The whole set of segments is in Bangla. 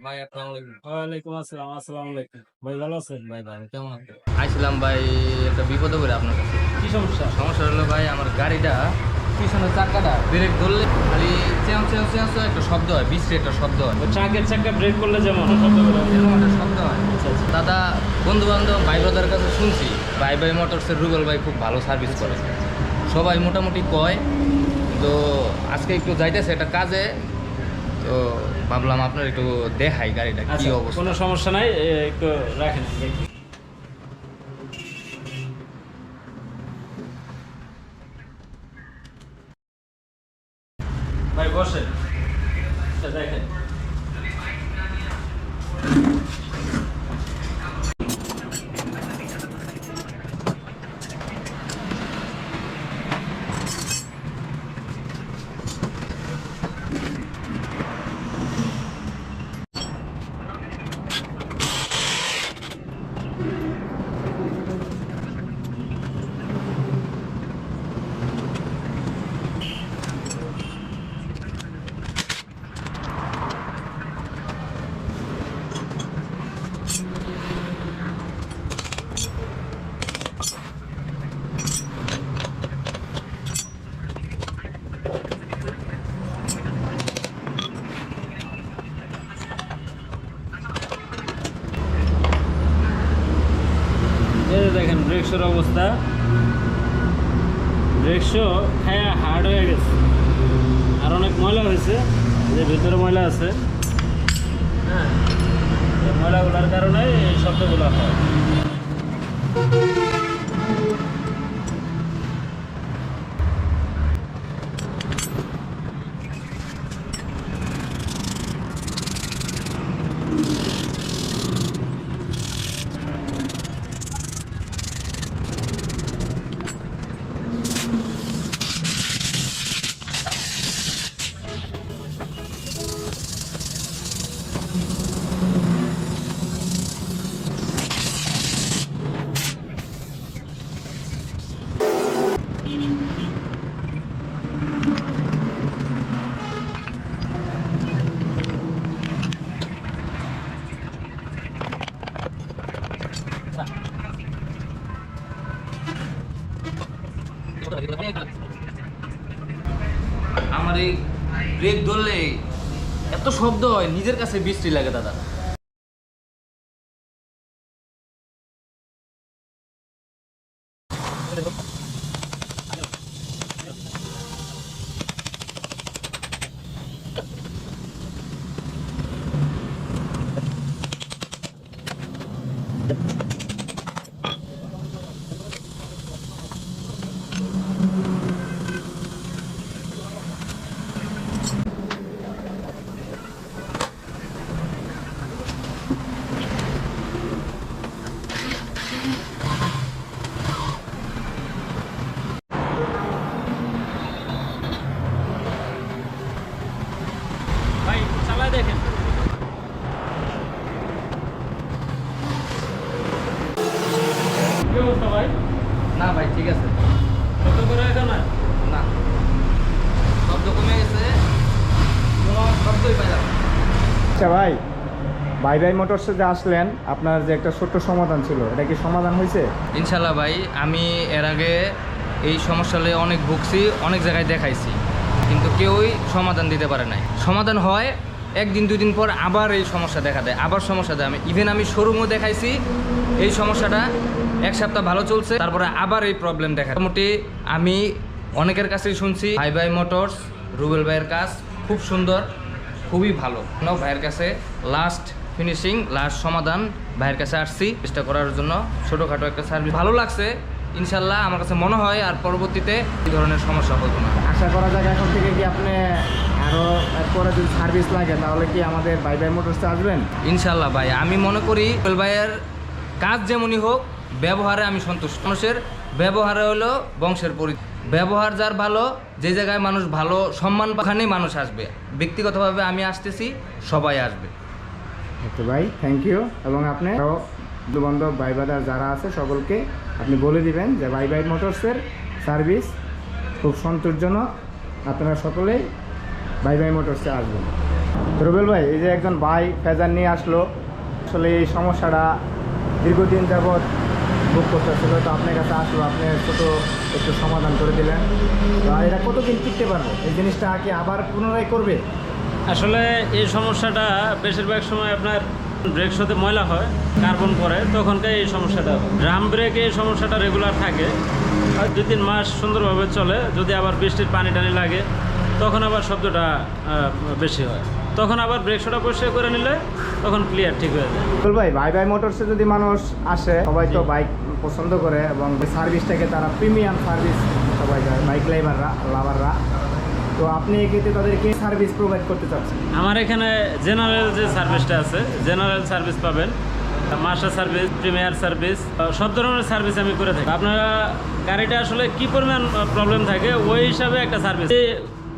ভাই আসসালামু আলাইকুম। ওয়ালাইকুম আসসালাম। আসসালামু আলাইকুম। ভাই ভালো আছেন? ভাই ভাই কেমন আছেন? আইছিলাম ভাই একটা বিপদে পড়ে আপনার কাছে। কি সমস্যা? সমস্যা হলো ভাই আমার গাড়িটা পিছনের চাকাটা ব্রেক ধরলে খালি চেঁও চেঁও চেঁও চেঁও একটা শব্দ হয়, বিশ্রী একটা শব্দ হয়। ওই ট্রাকের চাকা ব্রেক করলে যেমন শব্দ করে। এরকম একটা শব্দ হয়। আচ্ছা, আচ্ছা। দাদা বন্ধু বান্ধব ভাই ব্রাদার কাছে শুনছি ভাই ভাই মোটরসের রুবেল ভাই খুব ভালো সার্ভিস করে, সবাই মোটামুটি কয়। তো আজকে একটু যাইতেছে একটা কাজে, তো ভাবলাম আপনার একটু দেখাই গাড়িটা কি আচ্ছা, অবস্থা। কোনো সমস্যা নাই, একটু রাখেন দেখি। ভাই বসেন, আচ্ছা, দেখেন। এই যে দেখেন ব্রেক শোর অবস্থা, ব্রেক শো হ্যাঁ হার্ড হয়ে গেছে, আর অনেক ময়লা হয়েছে, যে ভিতরে ময়লা আছে। হ্যাঁ, এই ময়লাগুলোর কারণে এই শব্দগুলো হয়। আমার এই ব্রেক ধরলে এত শব্দ হয়, নিজের কাছে বিশ্রী লাগে দাদা। ভাই চালায় দেখেন। কি অবস্থা ভাই? না ভাই ঠিক আছে, শব্দ করে এখন না? না শব্দ কমে গেছে, কোনো শব্দই পাইলাম না। আচ্ছা ভাই, ভাই ভাই মোটরসে যে আসলেন, আপনার যে একটা ছোট্ট সমাধান ছিল, এটা কি সমাধান হয়েছে? ইনশাল্লাহ ভাই, আমি এর আগে এই সমস্যা নিয়ে অনেক ভুগছি, অনেক জায়গায় দেখাইছি, কিন্তু কেউই সমাধান দিতে পারে নাই। সমাধান হয় একদিন দুই দিন পর আবার এই সমস্যা দেখা দেয়, আবার সমস্যা দেয়। আমি শোরুমও দেখাইছি, এই সমস্যাটা এক সপ্তাহ ভালো চলছে, তারপরে আবার এই প্রবলেম দেখা। মোটামুটি আমি অনেকের কাছেই শুনছি ভাই ভাই মোটরস রুবেল ভাইয়ের কাজ খুব সুন্দর, খুবই ভালো। ভাইয়ের কাছে লাস্ট ফিনিশিং, লাস্ট সমাধান ভাইয়ের কাছে আসছি চেষ্টা করার জন্য। ছোটোখাটো একটা সার্ভিস ভালো লাগছে, ইনশাল্লাহ আমার কাছে মনে হয় আর পরবর্তীতে এই ধরনের সমস্যা হতো না। আশা করা যাক এখন থেকে কি আপনি আরও পরে যদি সার্ভিস লাগে তাহলে কি আমাদের ভাই ভাই মোটরসে আসবেন? ইনশাল্লাহ ভাই, আমি মনে করি রুবেল ভাইয়ের কাজ যেমনই হোক, ব্যবহারে আমি সন্তুষ্ট। মানুষের ব্যবহারে হলো বংশের পরিচয়। ব্যবহার যার ভালো, যে জায়গায় মানুষ ভালো সম্মান পাখানেই মানুষ আসবে। ব্যক্তিগতভাবে আমি আসতেছি, সবাই আসবে। ওকে ভাই, থ্যাংক ইউ। এবং আপনি আরও বন্ধুবান্ধব ভাই বাদার যারা আছে সকলকে আপনি বলে দিবেন যে ভাই ভাই মোটরসের সার্ভিস খুব সন্তোষজনক, আপনারা সকলেই ভাই ভাই মোটরসে আসবেন। তো রুবেল ভাই, এই যে একজন ভাই ফেজার নিয়ে আসলো, আসলে এই সমস্যাটা দীর্ঘদিন যাবৎ ভোগ করতেছিল, তো আপনার কাছে আসলো, আপনি ছোটো একটু সমাধান করে দিলেন। তো এটা কতদিন টিকতে পারবো? এই জিনিসটা কি আবার পুনরায় করবে? আসলে এই সমস্যাটা বেশিরভাগ সময় আপনার ব্রেক শোতে ময়লা হয়, কার্বন পরে, তখনকার এই সমস্যাটা হয়। ড্রাম ব্রেকে এই সমস্যাটা রেগুলার থাকে, আর 2-3 মাস সুন্দরভাবে চলে। যদি আবার বৃষ্টির পানি টানি লাগে তখন আবার শব্দটা বেশি হয়, তখন আবার ব্রেক শোটা পরিষ্কার করে নিলে তখন ক্লিয়ার ঠিক হয়ে যায়। রুবেল ভাই, বাই বাই মোটরসে যদি মানুষ আসে, সবাই তো বাইক পছন্দ করে এবং সার্ভিসটাকে তারা প্রিমিয়াম সার্ভিস সবাই যায়, বাইক লাভাররা। তো আপনি এক্ষেত্রে তাদেরকে সার্ভিস প্রোভাইড করতে চাচ্ছেন? আমার এখানে জেনারেল যে সার্ভিসটা আছে, জেনারেল সার্ভিস পাবেন, মাস্টার সার্ভিস, প্রিমিয়ার সার্ভিস, সব ধরনের সার্ভিস আমি করে থাকি। আপনারা গাড়িটা আসলে কি পরিমাণ প্রবলেম থাকে ওই হিসাবে একটা সার্ভিস,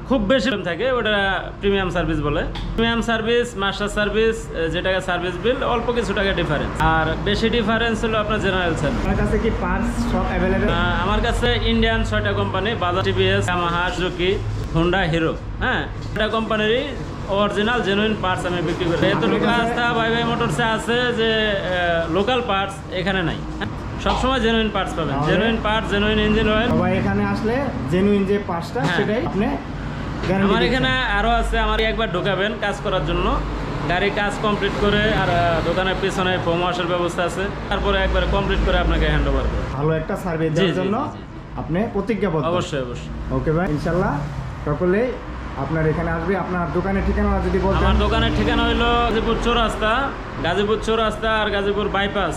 খুব বেশি থাকে ওটা প্রিমিয়াম সার্ভিস বলে। প্রিমিয়াম সার্ভিস, মাস্টার সার্ভিস, যেটাকে সার্ভিস বিল, অল্প কিছু টাকা ডিফারেন্স। আর বেশি ডিফারেন্স হলো আপনার জেনারেল সার্ভিস। আপনার কাছে কি পার্টস সব অ্যাভেলেবেল? আমার কাছে ইন্ডিয়ান 6টা company, Bajaj, TVS, Yamaha, Suzuki, Honda, Hero, হ্যাঁ, 6টা কোম্পানিরই অরিজিনাল জেনুইন পার্টস আমি বিক্রি করি। এতটুকু আস্থা বাই বাই মোটরসে আছে যে লোকাল পার্টস এখানে নাই, সবসময় জেনুইন পার্টস পাবেন। Genuine parts, genuine engine oil. সবাই এখানে আসলে জেনুইন যে পার্টসটা হ্যাঁ। সেটাই আপনি guarantee আমার দিচ্ছেন। এখানে আরও আছে, আমার একবার ঢোকাবেন কাজ করার জন্য, গাড়ি কাজ কমপ্লিট করে, আর দোকানের পিছনে ফোম ওয়াশের ব্যবস্থা আছে, তারপরে একবার কমপ্লিট করে আপনাকে হ্যান্ড ওভার করে। ভালো একটা সার্ভিস জি, দেওয়ার জি, জন্য জি, জি। আপনি প্রতিজ্ঞাবদ্ধ। অবশ্যই অবশ্যই। ওকে ভাই, ইনশাল্লাহ সকলেই আপনার এখানে আসবে। আপনার দোকানের ঠিকানা যদি বলতেন। আমার দোকানের ঠিকানা হইলো গাজীপুর চৌরাস্তা আর গাজীপুর বাইপাস,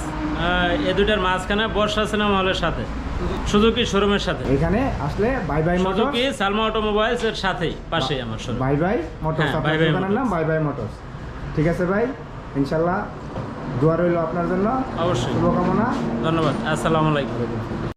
এই দুইটার মাঝখানে বর্ষা সিনেমা হলের সাথে, সুজুকি শোরুমের সাথে। এখানে আসলে bye bye motors, Suzuki Salma automobiles এর সাথেই, পাশেই আমার শোরুম। বাই বাই মোটরস, হ্যাঁ, আপনার বাই বাই দোকানের নাম মোটরস। Bye bye motors. ঠিক আছে ভাই, ইনশাল্লাহ দোয়া রইল আপনার জন্য, অবশ্যই, শুভকামনা। ধন্যবাদ। আসসালামু আলাইকুম।